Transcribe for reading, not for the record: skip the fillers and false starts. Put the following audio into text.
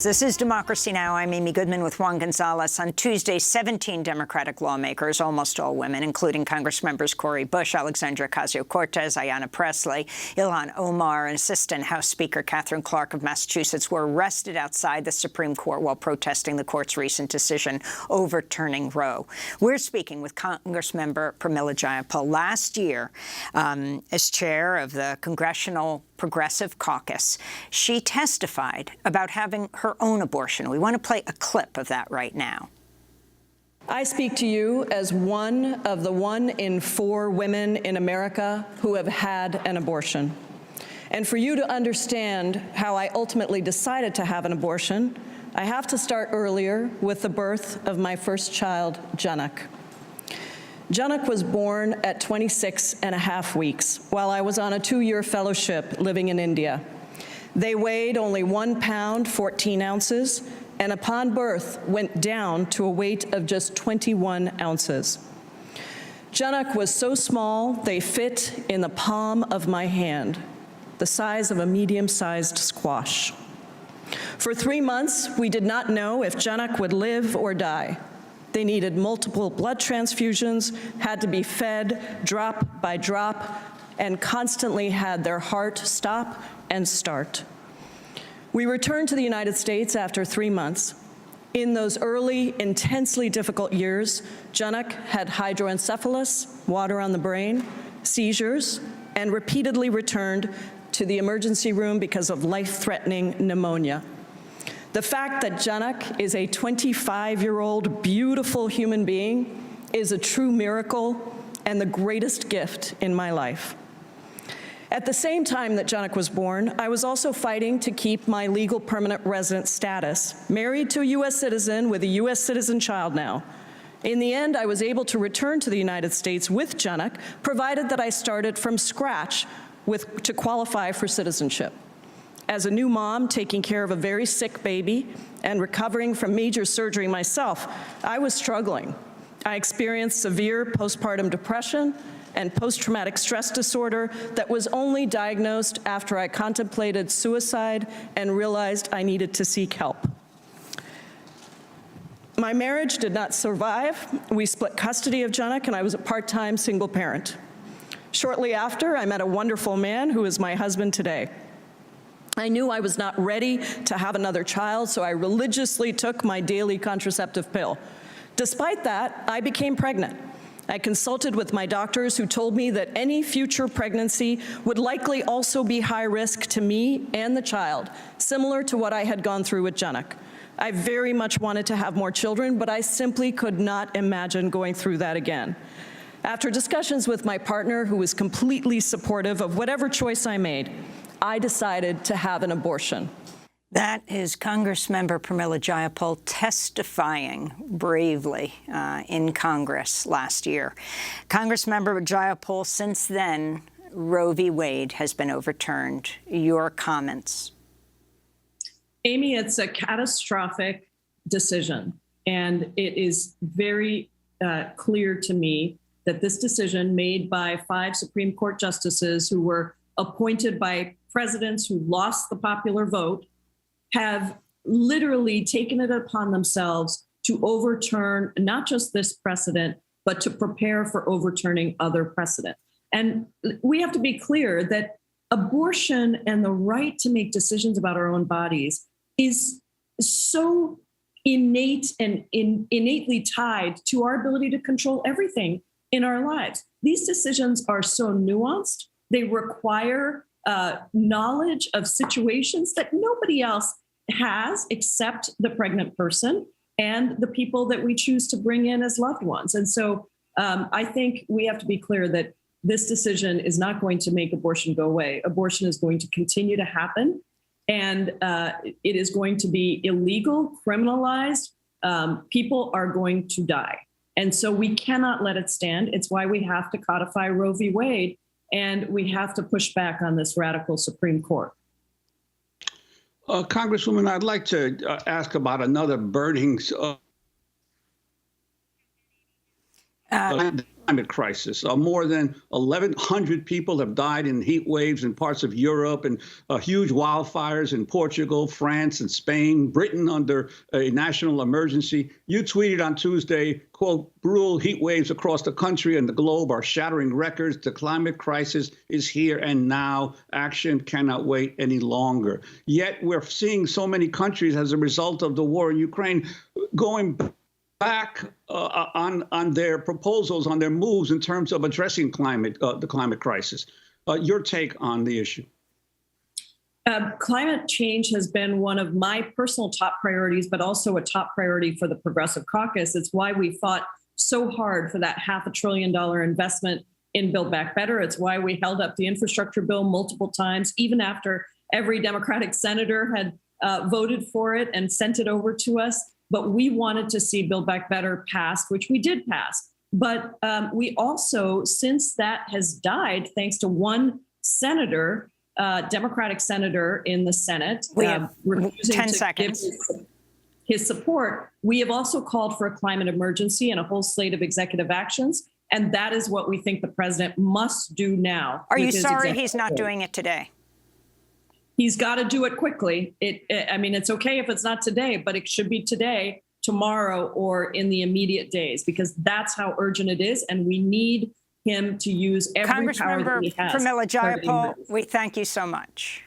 This is Democracy Now! I'm Amy Goodman with Juan Gonzalez. On Tuesday, 17 Democratic lawmakers, almost all women, including Congressmembers Cori Bush, Alexandria Ocasio-Cortez, Ayanna Pressley, Ilhan Omar, and Assistant House Speaker Katherine Clark of Massachusetts, were arrested outside the Supreme Court while protesting the court's recent decision overturning Roe. We're speaking with Congressmember Pramila Jayapal. Last year, as chair of the Congressional Progressive Caucus, she testified about having her own abortion. We want to play a clip of that right now. I speak to you as one of the 1 in 4 women in America who have had an abortion. And for you to understand how I ultimately decided to have an abortion, I have to start earlier with the birth of my first child, Janak. Janak was born at 26.5 weeks while I was on a 2-year fellowship living in India. They weighed only 1 pound, 14 ounces, and upon birth went down to a weight of just 21 ounces. Janak was so small they fit in the palm of my hand, the size of a medium-sized squash. For 3 months, we did not know if Janak would live or die. They needed multiple blood transfusions, had to be fed drop by drop, and constantly had their heart stop and start. We returned to the United States after 3 months. In those early, intensely difficult years, Janak had hydroencephalus, water on the brain, seizures, and repeatedly returned to the emergency room because of life-threatening pneumonia. The fact that Janak is a 25-year-old beautiful human being is a true miracle and the greatest gift in my life. At the same time that Janak was born, I was also fighting to keep my legal permanent resident status, married to a U.S. citizen with a U.S. citizen child now. In the end, I was able to return to the United States with Janak, provided that I started from scratch to qualify for citizenship. As a new mom taking care of a very sick baby and recovering from major surgery myself, I was struggling. I experienced severe postpartum depression and post-traumatic stress disorder that was only diagnosed after I contemplated suicide and realized I needed to seek help. My marriage did not survive. We split custody of Janak, and I was a part-time single parent. Shortly after, I met a wonderful man who is my husband today. I knew I was not ready to have another child, so I religiously took my daily contraceptive pill. Despite that, I became pregnant. I consulted with my doctors who told me that any future pregnancy would likely also be high risk to me and the child, similar to what I had gone through with Janak. I very much wanted to have more children, but I simply could not imagine going through that again. After discussions with my partner, who was completely supportive of whatever choice I made, I decided to have an abortion. That is Congressmember Pramila Jayapal testifying bravely in Congress last year. Congressmember Jayapal, since then, Roe v. Wade has been overturned. Your comments? Amy, it's a catastrophic decision, and it is very clear to me that this decision made by 5 Supreme Court justices who were appointed by presidents who lost the popular vote have literally taken it upon themselves to overturn not just this precedent, but to prepare for overturning other precedent. And we have to be clear that abortion and the right to make decisions about our own bodies is so innate and innately tied to our ability to control everything in our lives. These decisions are so nuanced. They require knowledge of situations that nobody else has except the pregnant person and the people that we choose to bring in as loved ones. And so I think we have to be clear that this decision is not going to make abortion go away. Abortion is going to continue to happen, and it is going to be illegal, criminalized. People are going to die. And so we cannot let it stand. It's why we have to codify Roe v. Wade, and we have to push back on this radical Supreme Court. Congresswoman, I'd like to ask about another burning climate crisis. More than 1,100 people have died in heat waves in parts of Europe, and huge wildfires in Portugal, France, and Spain, Britain under a national emergency. You tweeted on Tuesday, quote, "Brutal heat waves across the country and the globe are shattering records. The climate crisis is here and now. Action cannot wait any longer." Yet we're seeing so many countries, as a result of the war in Ukraine, going back on their proposals, on their moves in terms of addressing the climate crisis. Your take on the issue? Climate change has been one of my personal top priorities, but also a top priority for the Progressive Caucus. It's why we fought so hard for that $500 billion investment in Build Back Better. It's why we held up the infrastructure bill multiple times, even after every Democratic senator had voted for it and sent it over to us. But we wanted to see Build Back Better passed, which we did pass. But we also, since that has died, thanks to one senator, Democratic senator in the Senate, we have refusing 10 to seconds. give his support, we have also called for a climate emergency and a whole slate of executive actions. And that is what we think the president must do now. Are you sorry he's not doing it today? He's got to do it quickly. I mean, it's okay if it's not today, but it should be today, tomorrow, or in the immediate days, because that's how urgent it is. And we need him to use every power that he has. Congressmember Pramila Jayapal, we thank you so much.